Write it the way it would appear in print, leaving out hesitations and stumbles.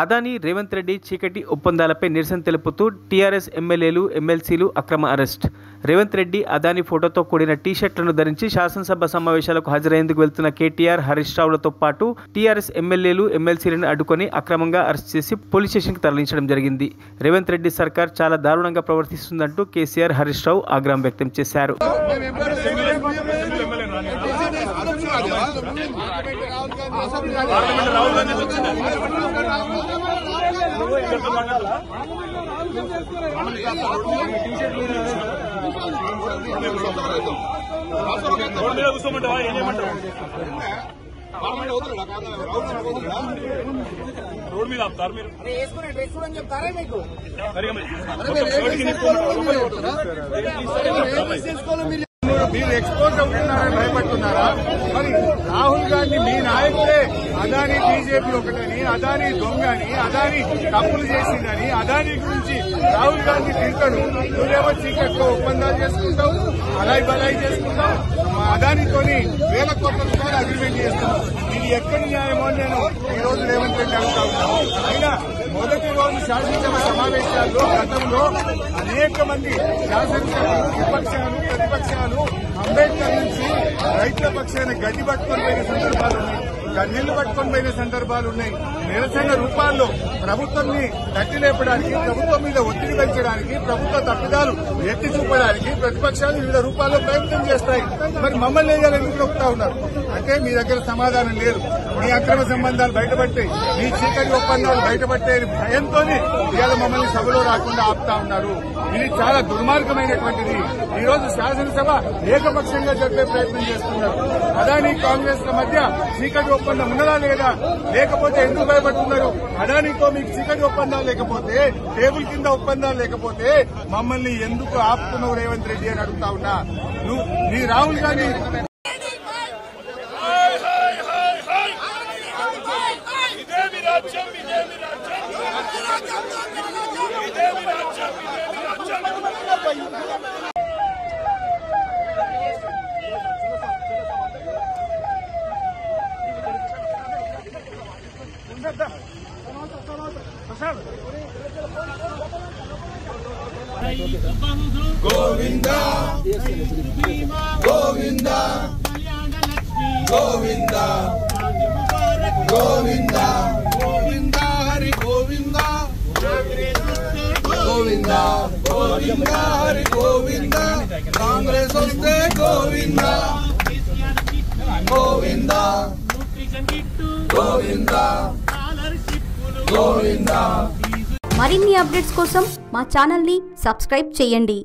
అదానీ రేవంత్ రెడ్డి చీకటి ఒప్పందాలపై నిరసన తెలుపుతూ టీఆర్ఎస్ ఎమ్మెల్యేలు ఎమ్మెల్సీలు అక్రమ అరెస్ట్. రేవంత్ రెడ్డి అదానీ ఫోటోతో కూడిన టీషర్ట్లను ధరించి శాసనసభ సమావేశాలకు హాజరయ్యేందుకు వెళ్తున్న కేటీఆర్, హరీష్ రావులతో పాటు టీఆర్ఎస్ ఎమ్మెల్యేలు ఎమ్మెల్సీలను అడ్డుకొని అక్రమంగా అరెస్ట్ చేసి పోలీస్ స్టేషన్కి తరలించడం జరిగింది. రేవంత్ రెడ్డి సర్కార్ చాలా దారుణంగా ప్రవర్తిస్తుందంటూ కేసీఆర్, హరీష్ రావు ఆగ్రహం వ్యక్తం చేశారు. రోడ్ మీద ఆపుతారు మీరు ఎక్స్పోజ్ అవుతున్నారని భయపడుతున్నారా? మరి రాహుల్ గాంధీ మీ నాయకుడే అదానీ బీజేపీ ఒకటని, అదానీ దొంగని, అదానీ తప్పులు చేసిందని, అదానీ గురించి రాహుల్ గాంధీ తింటాడు. నువ్వేమో చీకట్లో ఒప్పందాలు చేసుకుంటావు, అలాయి బలాయి చేసుకుంటావు, అదానీతోని వేల కోట్ల రూపాయలు అగ్రిమెంట్ చేస్తున్నావు. ఇది ఎక్కడి న్యాయమో నేను ఈ రోజు రేవంత్ రెడ్డి అడుగుతా ఉన్నాను. అయినా మొదటి రోజు శాసనసభ సమావేశాల్లో గతంలో అనేక మంది శాసనసభలు, విపక్షాలు, ప్రతిపక్షాలు అంబేద్కర్ నుంచి రైతుల పక్షాన గడ్డి పట్టుకొని పోయిన సందర్భాలు ఉన్నాయి, గన్నెళ్లు పట్టుకొని పోయిన సందర్భాలు ఉన్నాయి. నిరసన రూపాల్లో ప్రభుత్వాన్ని తట్టిలేపడానికి, ప్రభుత్వం మీద ఒత్తిడి పెంచడానికి, ప్రభుత్వ తప్పిదాలు ఎత్తి చూపడానికి ప్రతిపక్షాలు వివిధ రూపాల్లో ప్రయత్నం చేస్తాయి. మరి మమ్మల్ని ఎందుకు నొక్కుతా ఉన్నారు అంటే మీ దగ్గర సమాధానం లేదు. మీ అక్రమ సంబంధాలు బయటపడతాయి, మీ చీకటి ఒప్పందాలు బయటపడతాయి భయంతోనే ఇవాళ మమ్మల్ని సభలో రాకుండా ఆపుతా ఉన్నారు. ఇది చాలా దుర్మార్గమైనటువంటిది. ఈ రోజు శాసనసభ ఏకపక్షంగా జరిపే ప్రయత్నం చేస్తున్నారు. అదానీ కాంగ్రెస్ ల మధ్య చీకటి ఒప్పందం ఉన్నదా లేదా? లేకపోతే ఎందుకు భయపడుతున్నారు? అదానీతో మీకు చీకటి ఒప్పందాలు లేకపోతే, టేబుల్ కింద ఒప్పందాలు లేకపోతే మమ్మల్ని ఎందుకు ఆపుతున్నావు రేవంత్ రెడ్డి అని అడుగుతా ఉన్నా. నీ రాహుల్ గాంధీ గోవిందా గోవిందా గోవిందా గోవిందా గోవిందా హరి గోవిందా గోవిందా గోవిందా హరి గోవిందా కాంగ్రెస్ వస్తే గోవిందా గోవిందా గోవిందా గోవిందా. మరిన్ని అప్డేట్స్ కోసం మా ఛానల్ని సబ్స్క్రైబ్ చేయండి.